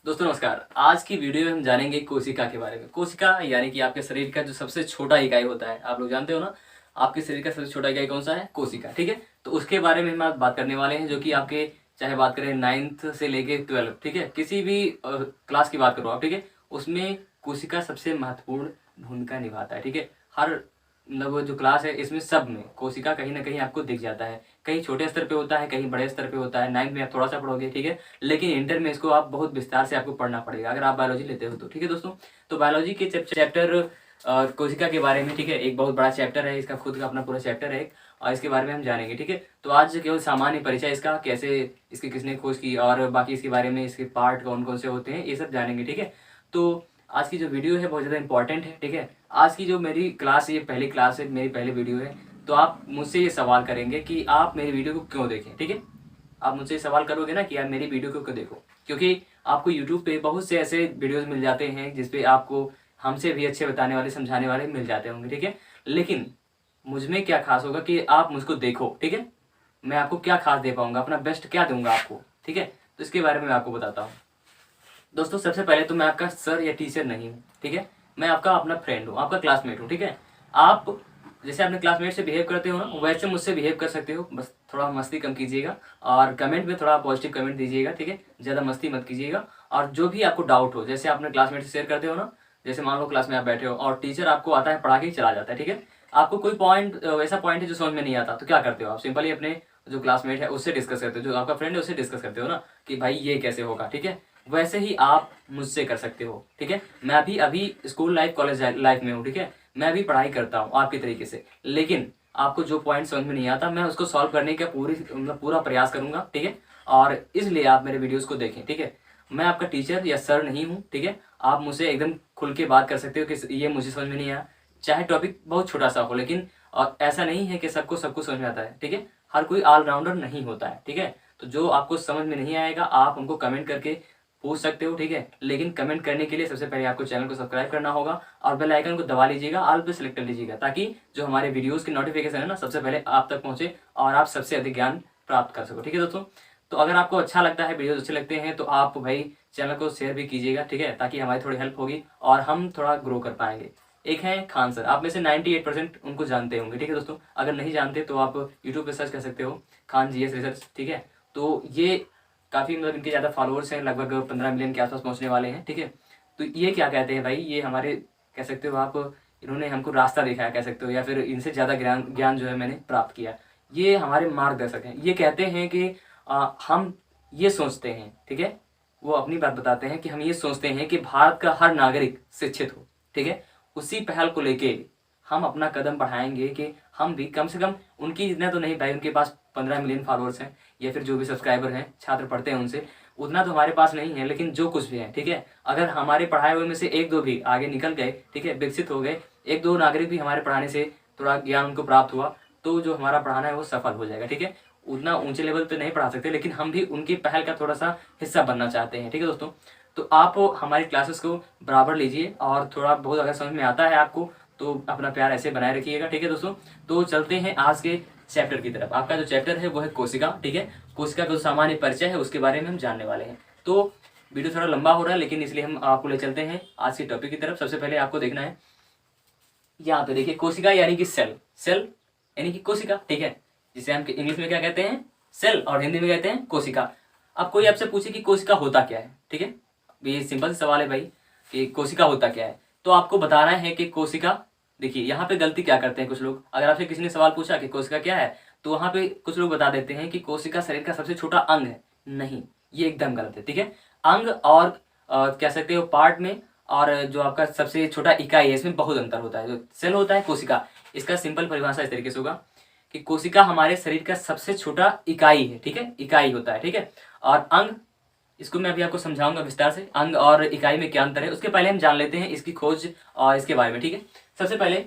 दोस्तों नमस्कार। आज की वीडियो में हम जानेंगे कोशिका के बारे में। कोशिका यानी कि आपके शरीर का जो सबसे छोटा इकाई होता है। आप लोग जानते हो ना, आपके शरीर का सबसे छोटा इकाई कौन सा है? कोशिका। ठीक है, तो उसके बारे में हम आज बात करने वाले हैं, जो कि आपके चाहे बात करें 9th से लेके 12, ठीक है, किसी भी क्लास की बात करो आप, ठीक है, उसमें कोशिका सबसे महत्वपूर्ण भूमिका निभाता है। ठीक है, हर मतलब वो जो क्लास है इसमें सब में कोशिका कहीं ना कहीं आपको दिख जाता है। कहीं छोटे स्तर पे होता है, कहीं बड़े स्तर पे होता है। 9th में आप थोड़ा सा पढ़ोगे, ठीक है, लेकिन इंटर में इसको आप बहुत विस्तार से आपको पढ़ना पड़ेगा अगर आप बायोलॉजी लेते हो तो। ठीक है दोस्तों, तो बायोलॉजी के चैप्टर कोशिका के बारे में, ठीक है, एक बहुत बड़ा चैप्टर है, इसका खुद का अपना पूरा चैप्टर है और इसके बारे में हम जानेंगे। ठीक है, तो आज केवल सामान्य परिचय इसका, कैसे इसकी किसने खोज की और बाकी इसके बारे में, इसके पार्ट कौन कौन से होते हैं, ये सब जानेंगे। ठीक है, तो आज की जो वीडियो है बहुत ज़्यादा इंपॉर्टेंट है। ठीक है, आज की जो मेरी क्लास है, ये पहली क्लास है, मेरी पहली वीडियो है, तो आप मुझसे ये सवाल करेंगे कि आप मेरी वीडियो को क्यों देखें। ठीक है, आप मुझसे सवाल करोगे ना कि यार मेरी वीडियो को क्यों देखो, क्योंकि आपको यूट्यूब पे बहुत से ऐसे वीडियोस मिल जाते हैं जिसपे आपको हमसे भी अच्छे बताने वाले, समझाने वाले मिल जाते होंगे। ठीक है, लेकिन मुझ में क्या खास होगा कि आप मुझको देखो। ठीक है, मैं आपको क्या खास दे पाऊंगा, अपना बेस्ट क्या दूंगा आपको। ठीक है, तो इसके बारे में मैं आपको बताता हूँ। दोस्तों सबसे पहले तो मैं आपका सर या टीचर नहीं हूँ। ठीक है, मैं आपका अपना फ्रेंड हूँ, आपका क्लासमेट हूँ। ठीक है, आप जैसे अपने क्लासमेट से बिहेव करते हो ना, वैसे मुझसे बिहेव कर सकते हो। बस थोड़ा मस्ती कम कीजिएगा और कमेंट में थोड़ा पॉजिटिव कमेंट दीजिएगा। ठीक है, ज़्यादा मस्ती मत कीजिएगा। और जो भी आपको डाउट हो, जैसे अपने क्लासमेट से शेयर करते हो ना, जैसे मान लो क्लास में आप बैठे हो और टीचर आपको आता है पढ़ा के ही चला जाता है। ठीक है, आपको कोई पॉइंट ऐसा पॉइंट है जो समझ में नहीं आता, तो क्या करते हो आप? सिंपली अपने जो क्लासमेट है उससे डिस्कस करते हो, जो आपका फ्रेंड है उससे डिस्कस करते हो ना कि भाई ये कैसे होगा। ठीक है, वैसे ही आप मुझसे कर सकते हो। ठीक है, मैं भी अभी स्कूल लाइफ, कॉलेज लाइफ में हूँ। ठीक है, मैं भी पढ़ाई करता हूँ आपके तरीके से, लेकिन आपको जो पॉइंट समझ में नहीं आता, मैं उसको सॉल्व करने का पूरा प्रयास करूंगा। ठीक है, और इसलिए आप मेरे वीडियोस को देखें। ठीक है, मैं आपका टीचर या सर नहीं हूँ। ठीक है, आप मुझसे एकदम खुल के बात कर सकते हो कि ये मुझे समझ में नहीं आया, चाहे टॉपिक बहुत छोटा सा हो, लेकिन और ऐसा नहीं है कि सबको सब कुछ समझ में आता है। ठीक है, हर कोई ऑलराउंडर नहीं होता है। ठीक है, तो जो आपको समझ में नहीं आएगा आप हमको कमेंट करके पूछ सकते हो। ठीक है, लेकिन कमेंट करने के लिए सबसे पहले आपको चैनल को सब्सक्राइब करना होगा और बेल आइकन को दबा लीजिएगा, ऑल पे सेलेक्ट कर लीजिएगा, ताकि जो हमारे वीडियोस की नोटिफिकेशन है ना, सबसे पहले आप तक पहुंचे और आप सबसे अधिक ज्ञान प्राप्त कर सको। ठीक है दोस्तों, तो अगर आपको अच्छा लगता है, वीडियोस अच्छे लगते हैं, तो आप भाई चैनल को शेयर भी कीजिएगा। ठीक है, ताकि हमारी थोड़ी हेल्प होगी और हम थोड़ा ग्रो कर पाएंगे। एक है खान सर, आप में से 98% उनको जानते होंगे। ठीक है दोस्तों, अगर नहीं जानते तो आप यूट्यूब पे सर्च कर सकते हो, खान जीएस रिसर्च। ठीक है, तो ये काफ़ी मतलब इनके ज़्यादा फॉलोअर्स हैं, लगभग 15 मिलियन के आसपास पहुंचने वाले हैं। ठीक है, तो ये क्या कहते हैं भाई, ये हमारे कह सकते हो आप, इन्होंने हमको रास्ता दिखाया कह सकते हो, या फिर इनसे ज़्यादा ज्ञान ज्ञान जो है मैंने प्राप्त किया। ये हमारे मार्गदर्शक हैं। ये कहते हैं कि हम ये सोचते हैं, ठीक है, वो अपनी बात बताते हैं कि हम ये सोचते हैं कि भारत का हर नागरिक शिक्षित हो। ठीक है, उसी पहल को लेके हम अपना कदम बढ़ाएंगे कि हम भी कम से कम उनकी जितना तो नहीं भाई, उनके पास 15 मिलियन फॉलोअर्स हैं या फिर जो भी सब्सक्राइबर हैं, छात्र पढ़ते हैं उनसे, उतना तो हमारे पास नहीं है, लेकिन जो कुछ भी है, ठीक है, अगर हमारे पढ़ाए हुए में से एक दो भी आगे निकल गए, ठीक है, विकसित हो गए, एक दो नागरिक भी हमारे पढ़ाने से थोड़ा ज्ञान उनको प्राप्त हुआ, तो जो हमारा पढ़ाना है वो सफल हो जाएगा। ठीक है, उतना ऊंचे लेवल पे नहीं पढ़ा सकते, लेकिन हम भी उनकी पहल का थोड़ा सा हिस्सा बनना चाहते हैं। ठीक है दोस्तों, तो आप हमारी क्लासेस को बराबर लीजिए और थोड़ा बहुत अगर समझ में आता है आपको तो अपना प्यार ऐसे बनाए रखिएगा। ठीक है दोस्तों, तो चलते हैं आज के चैप्टर की तरफ। आपका जो चैप्टर है वो है कोशिका। ठीक है, कोशिका का जो सामान्य परिचय है उसके बारे में हम जानने वाले हैं। तो वीडियो थोड़ा लंबा हो रहा है, लेकिन इसलिए हम आपको ले चलते हैं आज के टॉपिक की तरफ। सबसे पहले आपको देखना है यहाँ पे, देखिए, कोशिका यानी कि सेल, सेल यानी कि कोशिका। ठीक है, जिसे हम इंग्लिश में क्या कहते हैं? सेल, और हिंदी में कहते हैं कोशिका। अब कोई आपसे पूछे कि कोशिका होता क्या है, ठीक है, ये सिंपल सवाल है भाई कि कोशिका होता क्या है, तो आपको बताना है कि कोशिका, देखिए यहाँ पे गलती क्या करते हैं कुछ लोग। अगर आपसे किसी ने सवाल पूछा कि कोशिका क्या है, तो वहां पे कुछ लोग बता देते हैं कि कोशिका शरीर का सबसे छोटा अंग है। नहीं, ये एकदम गलत है। ठीक है, अंग और कह सकते हो पार्ट में, और जो आपका सबसे छोटा इकाई है, इसमें बहुत अंतर होता है। जो सेल होता है, कोशिका, इसका सिंपल परिभाषा इस तरीके से होगा कि कोशिका हमारे शरीर का सबसे छोटा इकाई है। ठीक है, इकाई होता है। ठीक है, और अंग, इसको मैं अभी आपको समझाऊंगा विस्तार से, अंग और इकाई में क्या अंतर है। उसके पहले हम जान लेते हैं इसकी खोज और इसके बारे में। ठीक है, सबसे पहले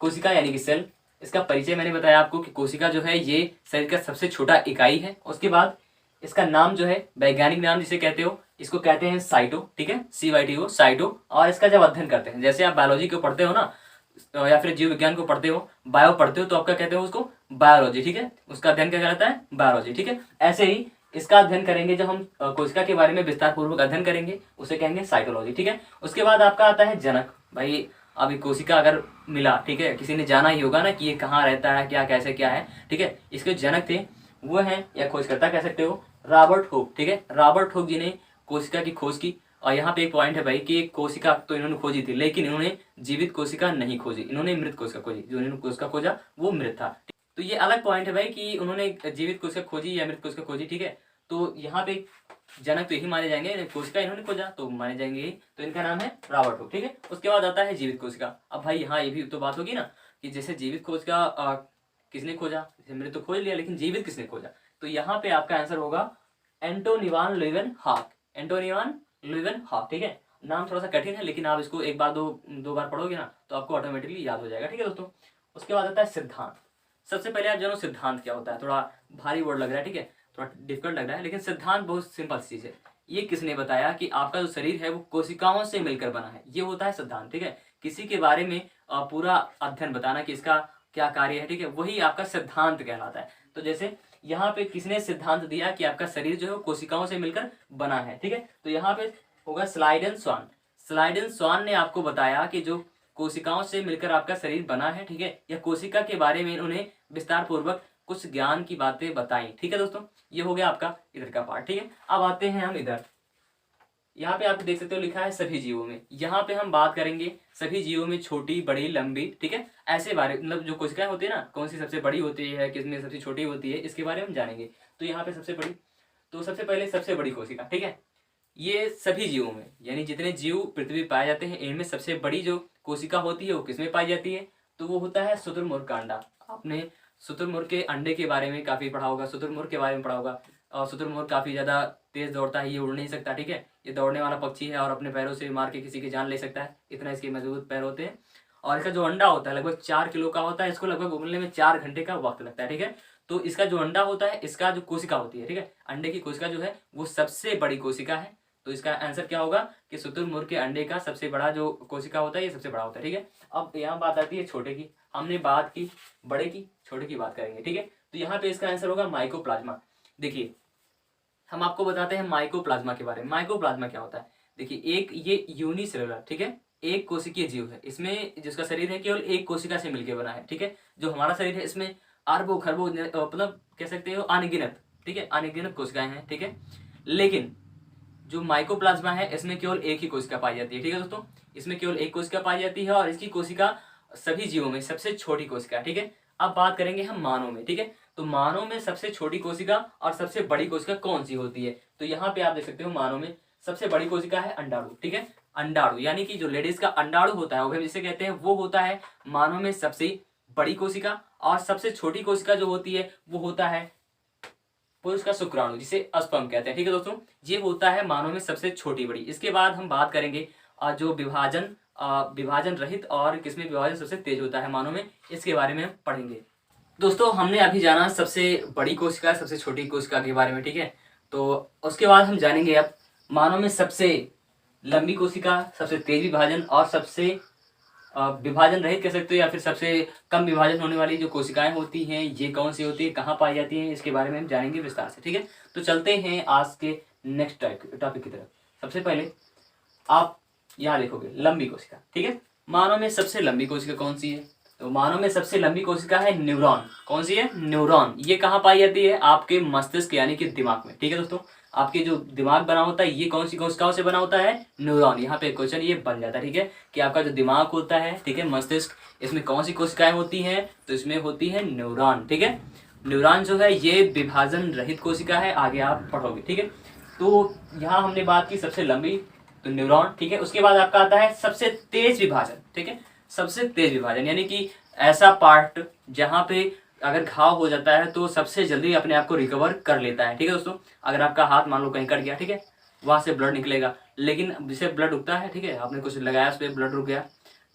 कोशिका यानी कि सेल, इसका परिचय मैंने बताया आपको कि कोशिका जो है ये शरीर का सबसे छोटा इकाई है। उसके बाद इसका नाम जो है, वैज्ञानिक नाम जिसे कहते हो, इसको कहते हैं साइटो। ठीक है, CYTO, साइटो। और इसका जब अध्ययन करते हैं, जैसे आप बायोलॉजी को पढ़ते हो ना, या फिर जीव विज्ञान को पढ़ते हो, बायो पढ़ते हो, तो आपका कहते हो उसको बायोलॉजी। ठीक है, उसका अध्ययन क्या कहलाता है? बायोलॉजी। ठीक है, ऐसे ही इसका अध्ययन करेंगे, जब हम कोशिका के बारे में विस्तार पूर्वक अध्ययन करेंगे उसे कहेंगे साइटोलॉजी, ठीक है। उसके बाद आपका आता है जनक। भाई अभी कोशिका अगर मिला, ठीक है, किसी ने जाना ही होगा ना कि ये कहाँ रहता है, क्या कैसे क्या है, ठीक है। इसके जनक थे वो हैं, या खोजकर्ता कह सकते हो, रॉबर्ट हुक, ठीक है। रॉबर्ट हुक जी ने कोशिका की खोज की। और यहाँ पे एक पॉइंट है भाई कि कोशिका तो इन्होंने खोजी थी, लेकिन इन्होंने जीवित कोशिका नहीं खोजी, इन्होंने मृत कोशिका खोजी। जो इन्होंने कोशिका खोजा वो मृत था। तो ये अलग पॉइंट है भाई कि उन्होंने जीवित कोशिका खोजी या मृत कोशिका खोजी, ठीक है। तो यहाँ पे जनक तो यही माने जाएंगे, कोशिका इन्होंने खोजा तो माने जाएंगे यही, तो इनका नाम है रॉबर्ट हुक, ठीक है। उसके बाद आता है जीवित कोशिका। अब भाई यहाँ ये भी तो बात होगी ना कि जैसे जीवित कोशिका किसने खोजा, मृत तो खोज लिया, लेकिन जीवित किसने खोजा। तो यहाँ पे आपका आंसर होगा एंटोनी वान लीeuwenhoek, एंटोनी वान लीeuwenhoek, ठीक है। नाम थोड़ा सा कठिन है, लेकिन आप इसको एक बार दो बार पढ़ोगे ना तो आपको ऑटोमेटिकली याद हो जाएगा, ठीक है दोस्तों। उसके बाद आता है सिद्धांत। सबसे पहले आप जानो सिद्धांत क्या होता है। थोड़ा भारी वर्ड लग रहा है, ठीक है, थोड़ा डिफिकल्ट लग रहा है, लेकिन सिद्धांत बहुत सिंपल चीज है। ये किसने बताया कि आपका जो शरीर है वो कोशिकाओं से मिलकर बना है, ये होता है सिद्धांत, ठीक है। किसी के बारे में पूरा अध्ययन बताना कि इसका क्या कार्य है, ठीक है, वही आपका सिद्धांत कहलाता है। तो जैसे यहाँ पे किसने सिद्धांत दिया कि आपका शरीर जो है कोशिकाओं से मिलकर बना है, ठीक है। तो यहाँ पे होगा स्लाइडेन स्वान। स्लाइडेन स्वान ने आपको बताया कि जो कोशिकाओं से मिलकर आपका शरीर बना है, ठीक है, या कोशिका के बारे में उन्हें विस्तार पूर्वक कुछ ज्ञान की बातें बताई, ठीक है दोस्तों। ये हो गया आपका इधर का पार्ट, ठीक है। अब आते हैं हम इधर, यहाँ पे आप देख सकते हो लिखा है सभी जीवों में। यहाँ पे हम बात करेंगे सभी जीवों में छोटी बड़ी लंबी, ठीक है, ऐसे बारे मतलब जो कोशिकाएं होती है ना, कौन सी सबसे बड़ी होती है, किसमें सबसे छोटी होती है, इसके बारे में हम जानेंगे। तो यहाँ पे सबसे बड़ी, तो सबसे पहले सबसे बड़ी कोशिका, ठीक है, ये सभी जीवों में यानी जितने जीव पृथ्वी पर पाए जाते हैं इनमें सबसे बड़ी जो कोशिका होती है वो किसमें पाई जाती है, तो वो होता है शुतुरमुर्ग का अंडा। आपने शुतुरमुर्ग के अंडे के बारे में काफी पढ़ा होगा, शुतुरमुर्ग के बारे में पढ़ा होगा। और शुतुरमुर्ग काफी ज्यादा तेज दौड़ता है, ये उड़ नहीं सकता, ठीक है, ये दौड़ने वाला पक्षी है और अपने पैरों से मार के किसी की जान ले सकता है, इतना इसके मजबूत पैर होते हैं। और इसका जो अंडा होता है लगभग 4 किलो का होता है, इसको लगभग उबलने में 4 घंटे का वक्त लगता है, ठीक है। तो इसका जो अंडा होता है, इसका जो कोशिका होती है, ठीक है, अंडे की कोशिका जो है वो सबसे बड़ी कोशिका है। तो इसका आंसर क्या होगा कि शुतुरमुर्ग के अंडे का सबसे बड़ा जो कोशिका होता है ये सबसे बड़ा होता है, ठीक है। अब यहाँ बात आती है छोटे की, हमने बात की बड़े की, छोटे की बात करेंगे, ठीक है। तो यहाँ पे इसका आंसर होगा माइकोप्लाज्मा। देखिए हम आपको बताते हैं माइकोप्लाज्मा के बारे में। माइकोप्लाज्मा क्या होता है, देखिए एक ये यूनिसेलुलर, ठीक है, एक कोशिकीय जीव है। इसमें जिसका शरीर है केवल एक कोशिका से मिलकर बना है, ठीक है। जो हमारा शरीर है इसमें अरबों खरबों मतलब कह सकते हो अनगिनत, ठीक है, अनगिनत कोशिकाएं हैं, ठीक है। लेकिन जो माइकोप्लाज्मा है इसमें केवल एक ही कोशिका पाई जाती है, ठीक है दोस्तों। इसमें केवल एक कोशिका पाई जाती है और इसकी कोशिका सभी जीवों में सबसे छोटी कोशिका है, ठीक है। अब बात करेंगे हम मानव में, ठीक है। तो मानव में सबसे छोटी कोशिका और सबसे बड़ी कोशिका कौन सी होती है, तो यहाँ पे आप देख सकते हो मानव में सबसे बड़ी कोशिका है अंडाणु, ठीक है। अंडाणु यानी कि जो लेडीज का अंडाणु होता है वो जिसे कहते हैं, वो होता है मानव में सबसे बड़ी कोशिका। और सबसे छोटी कोशिका जो होती है वो होता है पुरुष का शुक्राणु, जिसे अस्पर्म कहते हैं, ठीक है दोस्तों। ये होता है मानव में सबसे छोटी बड़ी। इसके बाद हम बात करेंगे जो विभाजन रहित और किसमें विभाजन सबसे तेज होता है मानव में, इसके बारे में हम पढ़ेंगे। दोस्तों हमने अभी जाना सबसे बड़ी कोशिका सबसे छोटी कोशिका के बारे में, ठीक है। तो उसके बाद हम जानेंगे अब मानव में सबसे लंबी कोशिका, सबसे तेज विभाजन और सबसे विभाजन रहित कह सकते हो या फिर सबसे कम विभाजन होने वाली जो कोशिकाएं होती हैं ये कौन सी होती है, कहाँ पाई जाती हैं, इसके बारे में हम जानेंगे विस्तार से, ठीक है। तो चलते हैं आज के नेक्स्ट टॉपिक की तरफ। सबसे पहले आप यहाँ लिखोगे लंबी कोशिका, ठीक है। मानव में सबसे लंबी कोशिका कौन सी है, तो मानव में सबसे लंबी कोशिका है न्यूरॉन। कौन सी है, न्यूरॉन। ये कहाँ पाई जाती है, आपके मस्तिष्क यानी कि दिमाग में, ठीक है दोस्तों। आपके जो दिमाग बना होता है ये कौन सी कोशिकाओं से बना होता है, न्यूरॉन। यहाँ पे क्वेश्चन ये बन जाता है, ठीक है, कि आपका जो दिमाग होता है, ठीक है, मस्तिष्क, इसमें कौन सी कोशिकाएं होती हैं, तो इसमें होती है न्यूरॉन, ठीक है। न्यूरॉन जो है ये विभाजन रहित कोशिका है, आगे आप पढ़ोगे, ठीक है। तो यहाँ हमने बात की सबसे लंबी, तो न्यूरॉन, ठीक है। उसके बाद आपका आता है सबसे तेज विभाजन, ठीक है, सबसे तेज विभाजन यानी कि ऐसा पार्ट जहाँ पे अगर घाव हो जाता है तो सबसे जल्दी अपने आप को रिकवर कर लेता है, ठीक है दोस्तों। अगर आपका हाथ मान लो कहीं कट गया, ठीक है, वहां से ब्लड निकलेगा, लेकिन जिसे ब्लड रुकता है, ठीक है, आपने कुछ लगाया उस पर ब्लड रुक गया,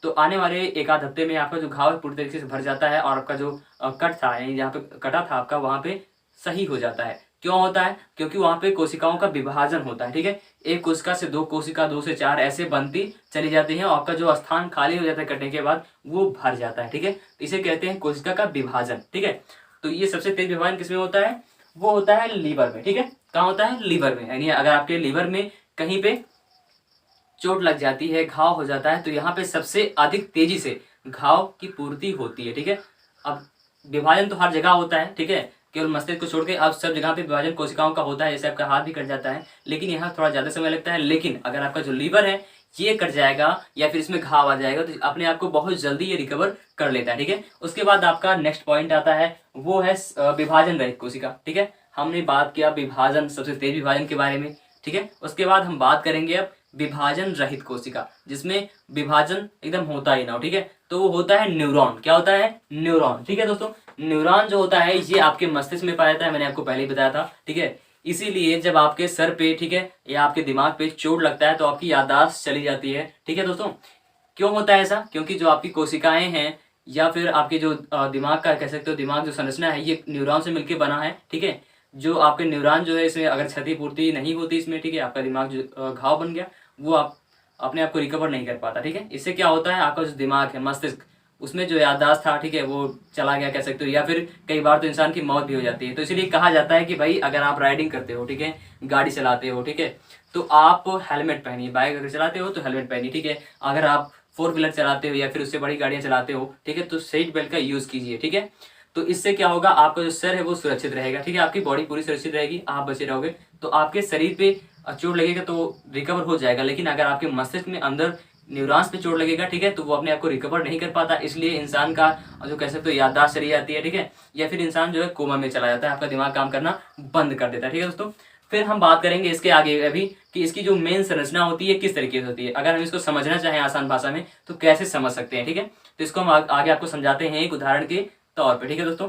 तो आने वाले एक आध हफ्ते में आपका जो घाव है पूरी तरीके से भर जाता है और आपका जो कट था यानी जहाँ पे कटा था आपका वहां पे सही हो जाता है। क्यों होता है, क्योंकि वहां पे कोशिकाओं का विभाजन होता है, ठीक है। एक कोशिका से दो कोशिका, 2 से 4 ऐसे बनती चली जाती हैं और आपका जो स्थान खाली हो जाता है कटने के बाद वो भर जाता है, ठीक है। इसे कहते हैं कोशिका का विभाजन, ठीक है। तो ये सबसे तेज विभाजन किसमें होता है, वो होता है लीवर में, ठीक है। कहाँ होता है? लीवर में। यानी अगर आपके लीवर में कहीं पे चोट लग जाती है, घाव हो जाता है, तो यहाँ पे सबसे अधिक तेजी से घाव की पूर्ति होती है। ठीक है, अब विभाजन तो हर जगह होता है, ठीक है, केवल मस्तिष्क को छोड़ के अब सब जगह पे विभाजन कोशिकाओं का होता है। जैसे आपका हाथ भी कट जाता है, लेकिन यहाँ थोड़ा ज्यादा समय लगता है। लेकिन अगर आपका जो लीवर है ये कट जाएगा या फिर इसमें घाव आ जाएगा तो अपने आप को बहुत जल्दी ये रिकवर कर लेता है। ठीक है, उसके बाद आपका नेक्स्ट पॉइंट आता है, वो है विभाजन रहित कोशिका। ठीक है, हमने बात किया विभाजन, सबसे तेज विभाजन के बारे में। ठीक है, उसके बाद हम बात करेंगे अब विभाजन रहित कोशिका, जिसमें विभाजन एकदम होता ही ना हो। ठीक है, तो वो होता है न्यूरॉन। क्या होता है? न्यूरॉन। ठीक है दोस्तों, न्यूरॉन जो होता है ये आपके मस्तिष्क में पाया जाता है, मैंने आपको पहले ही बताया था। ठीक है, इसीलिए जब आपके सर पे, ठीक है, या आपके दिमाग पे चोट लगता है तो आपकी याददाश्त चली जाती है। ठीक है दोस्तों, क्यों होता है ऐसा? क्योंकि जो आपकी कोशिकाएं हैं या फिर आपके जो दिमाग का कह सकते हो, दिमाग जो संरचना है ये न्यूरॉन से मिलकर बना है। ठीक है, जो आपके न्यूरॉन जो है इसमें अगर क्षतिपूर्ति नहीं होती इसमें, ठीक है, आपका दिमाग जो घाव बन गया वो आप अपने आप को रिकवर नहीं कर पाता। ठीक है, इससे क्या होता है, आपका जो दिमाग है, मस्तिष्क, उसमें जो याददाश्त था, ठीक है, वो चला गया कह सकते हो, या फिर कई बार तो इंसान की मौत भी हो जाती है। तो इसलिए कहा जाता है कि भाई अगर आप राइडिंग करते हो, ठीक है, गाड़ी चलाते हो, ठीक है, तो आप हेलमेट पहनिए। बाइक अगर चलाते हो तो हेलमेट पहनिए। ठीक है, अगर आप 4 व्हीलर चलाते हो या फिर उससे बड़ी गाड़ियां चलाते हो, ठीक है, तो सीट बेल्ट का यूज कीजिए। ठीक है, तो इससे क्या होगा, आपका जो सर है वो सुरक्षित रहेगा। ठीक है, आपकी बॉडी पूरी सुरक्षित रहेगी, आप बचे रहोगे, तो आपके शरीर पे चोट लगेगा तो रिकवर हो जाएगा। लेकिन अगर आपके मस्तिष्क में अंदर न्यूरॉन्स पे चोट लगेगा, ठीक है, तो वो अपने आप को रिकवर नहीं कर पाता। इसलिए इंसान का जो कह सकते हो याददाश्त चली जाती है। ठीक है, या फिर इंसान जो है कोमा में चला जाता है, आपका दिमाग काम करना बंद कर देता है। ठीक है दोस्तों, फिर हम बात करेंगे इसके आगे अभी कि इसकी जो मेन संरचना होती है किस तरीके से होती है। अगर हम इसको समझना चाहें आसान भाषा में तो कैसे समझ सकते हैं। ठीक है, तो इसको हम आगे आपको समझाते हैं एक उदाहरण के तौर पर। ठीक है दोस्तों,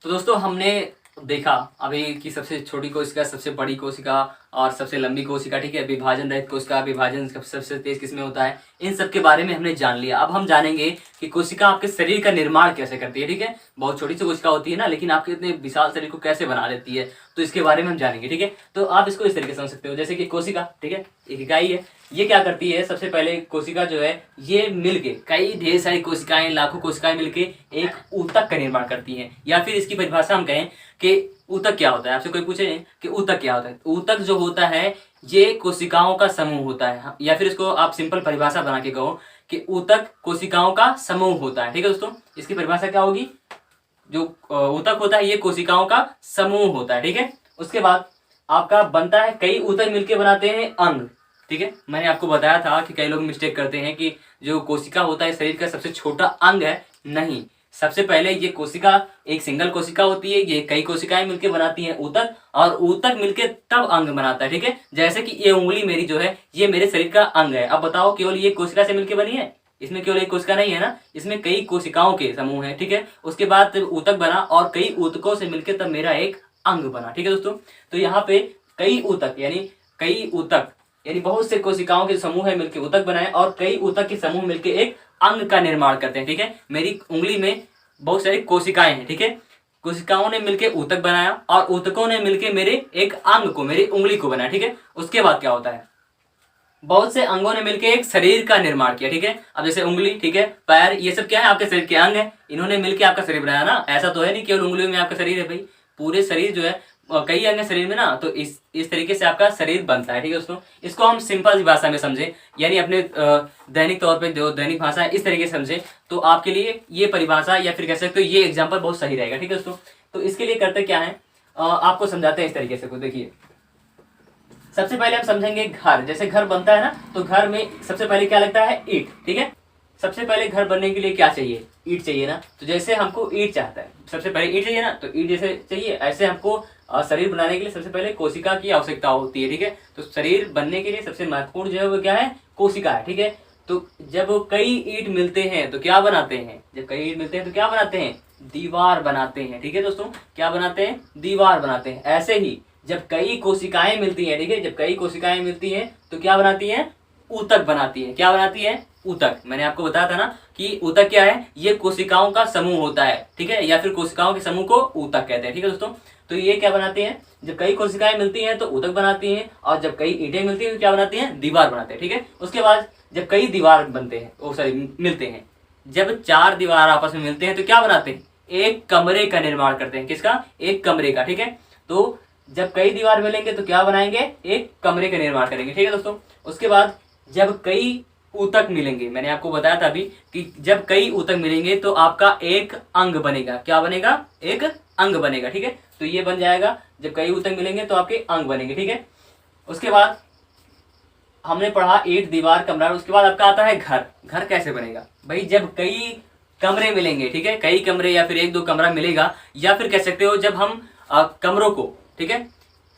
तो दोस्तों हमने देखा अभी कि सबसे छोटी कोशिका, सबसे बड़ी कोशिका और सबसे लंबी कोशिका, ठीक है, विभाजन रहित कोशिका, विभाजन सबसे तेज किसमें होता है, इन सब के बारे में हमने जान लिया। अब हम जानेंगे कि कोशिका आपके शरीर का निर्माण कैसे करती है। ठीक है, बहुत छोटी सी कोशिका होती है ना, लेकिन आपके इतने विशाल शरीर को कैसे बना लेती है, तो इसके बारे में हम जानेंगे। ठीक है, तो आप इसको इस तरीके से समझ सकते हो, जैसे कि कोशिका, ठीक है, एक इकाई है, ये क्या करती है, सबसे पहले कोशिका जो है ये मिलके कई ढेर सारी कोशिकाएं, लाखों कोशिकाएं मिलके एक ऊतक का निर्माण करती हैं। या फिर इसकी परिभाषा हम कहें कि ऊतक क्या होता है। आपसे कोई पूछे कि ऊतक क्या होता है, ऊतक जो होता है ये कोशिकाओं का समूह होता है। या फिर इसको आप सिंपल परिभाषा बना के कहो कि ऊतक कोशिकाओं का समूह होता है। ठीक है दोस्तों, इसकी परिभाषा क्या होगी, जो ऊतक होता है ये कोशिकाओं का समूह होता है। ठीक है, उसके बाद आपका बनता है, कई ऊतक मिलकर बनाते हैं अंग। ठीक है, मैंने आपको बताया था कि कई लोग मिस्टेक करते हैं कि जो कोशिका होता है शरीर का सबसे छोटा अंग है। नहीं, सबसे पहले ये कोशिका एक सिंगल कोशिका होती है, ये कई कोशिकाएं मिलकर बनाती हैं ऊतक, और ऊतक मिलकर तब अंग बनाता है। ठीक है, जैसे कि ये उंगली मेरी जो है ये मेरे शरीर का अंग है। अब बताओ केवल ये कोशिका से मिलकर बनी है, इसमें केवल एक कोशिका नहीं है ना, इसमें कई कोशिकाओं के समूह है। ठीक है, उसके बाद ऊतक बना और कई ऊतकों से मिलकर तब मेरा एक अंग बना। ठीक है दोस्तों, तो यहाँ पे कई ऊतक यानी बहुत से कोशिकाओं के समूह है मिलकर ऊतक बनाए, और कई ऊतक के समूह मिलकर एक अंग का निर्माण करते हैं। ठीक है, मेरी उंगली में बहुत सारी कोशिकाएं हैं। ठीक है, कोशिकाओं ने मिलकर ऊतक बनाया और ऊतकों ने मिलकर मेरे एक अंग को, मेरी उंगली को बनाया। ठीक है, उसके बाद क्या होता है, बहुत से अंगों ने मिलकर एक शरीर का निर्माण किया। ठीक है, अब जैसे उंगली, ठीक है, पैर, ये सब क्या है, आपके शरीर के अंग है, इन्होंने मिलकर आपका शरीर बनाया ना। ऐसा तो है नहीं केवल उंगलियों में आपका शरीर है, भाई पूरे शरीर जो है कई अंग शरीर में ना, तो इस तरीके से आपका शरीर बनता है। ठीक है दोस्तों, इसको हम सिंपल भाषा में समझे, यानी अपने दैनिक तौर पे जो दैनिक भाषा है इस तरीके से समझे, तो आपके लिए ये परिभाषा या फिर कह सकते हो ये एग्जाम्पल बहुत सही रहेगा। ठीक है दोस्तों, तो इसके लिए करते क्या है, आपको समझाते हैं इस तरीके से। को देखिए, सबसे पहले हम समझेंगे घर। जैसे घर बनता है ना, तो घर में सबसे पहले क्या लगता है, ईंट। ठीक है, सबसे पहले घर बनने के लिए क्या चाहिए, ईंट चाहिए ना। तो जैसे हमको ईंट चाहता है, सबसे पहले ईंट चाहिए ना, तो ईंट जैसे चाहिए ऐसे हमको शरीर बनाने के लिए सबसे पहले कोशिका की आवश्यकता होती है। ठीक है, तो शरीर बनने के लिए सबसे महत्वपूर्ण जो है वो क्या है, कोशिका है। ठीक है, तो जब कई ईंट मिलते हैं तो क्या बनाते हैं, जब कई ईंट मिलते हैं तो क्या बनाते हैं, दीवार बनाते हैं। ठीक है दोस्तों, क्या बनाते हैं, दीवार बनाते हैं। ऐसे ही जब कई कोशिकाएं मिलती हैं, ठीक है, जब कई कोशिकाएं मिलती हैं तो क्या बनाती हैं, ऊतक बनाती है। क्या बनाती है, ऊतक। मैंने आपको बताया था ना कि ऊतक क्या है, ये कोशिकाओं का समूह होता है। ठीक है, या फिर कोशिकाओं के समूह को ऊतक कहते हैं। ठीक है दोस्तों, तो ये क्या बनाते हैं, जब कई कोशिकाएं मिलती हैं तो ऊतक बनाती हैं, और जब कई ईंटें मिलती हैं तो क्या बनाती हैं, दीवार बनाते हैं। ठीक है, उसके बाद जब कई दीवार बनते हैं, मिलते हैं, जब 4 दीवार आपस में मिलते हैं तो क्या बनाते हैं, एक कमरे का निर्माण करते हैं। किसका, एक कमरे का। ठीक है, तो जब कई दीवार मिलेंगे तो क्या बनाएंगे, एक कमरे का निर्माण करेंगे, ठीक है दोस्तों। उसके बाद जब कई ऊतक मिलेंगे, मैंने आपको बताया था अभी कि जब कई ऊतक मिलेंगे तो आपका एक अंग बनेगा, क्या बनेगा, एक अंग बनेगा, ठीक है। तो ये बन जाएगा, जब कई ऊतक मिलेंगे तो आपके अंग बनेंगे, ठीक है। उसके बाद हमने पढ़ा ईंट, दीवार, कमरा। उसके बाद आपका आता है घर। घर कैसे बनेगा भाई, जब कई कमरे मिलेंगे, ठीक है, कई कमरे या फिर एक दो कमरा मिलेगा, या फिर कह सकते हो जब हम कमरों को, ठीक है,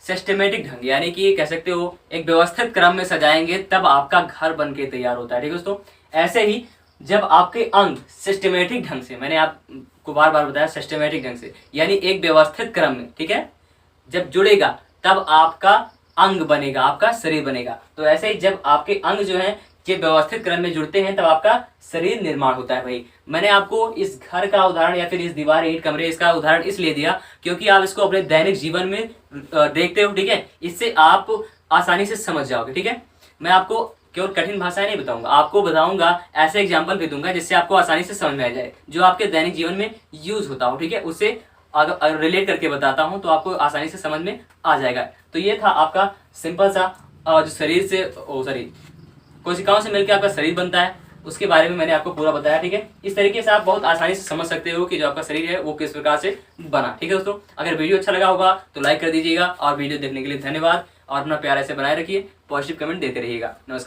सिस्टमेटिक ढंग यानी कि कह सकते हो एक व्यवस्थित क्रम में सजाएंगे, तब आपका घर बन के तैयार होता है, ठीक है दोस्तों। ऐसे ही जब आपके अंग सिस्टमेटिक ढंग से, मैंने आपको बार बार बताया सिस्टमेटिक ढंग से, यानी एक व्यवस्थित क्रम में, ठीक है, जब जुड़ेगा तब आपका अंग बनेगा, आपका शरीर बनेगा। तो ऐसे ही जब आपके अंग जो है ये व्यवस्थित क्रम में जुड़ते हैं तब आपका शरीर निर्माण होता है भाई। मैंने आपको इस घर का उदाहरण या फिर इस दीवार, ईंट, कमरे, इसका उदाहरण इसलिए दिया क्योंकि आप इसको अपने दैनिक जीवन में देखते हो, ठीक है। इससे आप आसानी से समझ जाओगे, ठीक है। मैं आपको केवल कठिन भाषाएं नहीं बताऊंगा, आपको बताऊंगा, ऐसे एग्जाम्पल भी दूंगा जिससे आपको आसानी से समझ में आ जाए, जो आपके दैनिक जीवन में यूज होता हो, ठीक है। उससे अगर रिलेट करके बताता हूं तो आपको आसानी से समझ में आ जाएगा। तो ये था आपका सिंपल सा जो शरीर से कोशिकाओं से मिलकर आपका शरीर बनता है, उसके बारे में मैंने आपको पूरा बताया, ठीक है। इस तरीके से आप बहुत आसानी से समझ सकते हो कि जो आपका शरीर है वो किस प्रकार से बना, ठीक है दोस्तों। अगर वीडियो अच्छा लगा होगा तो लाइक कर दीजिएगा, और वीडियो देखने के लिए धन्यवाद, और अपना प्यार ऐसे बनाए रखिए, पॉजिटिव कमेंट देते रहिएगा। नमस्कार।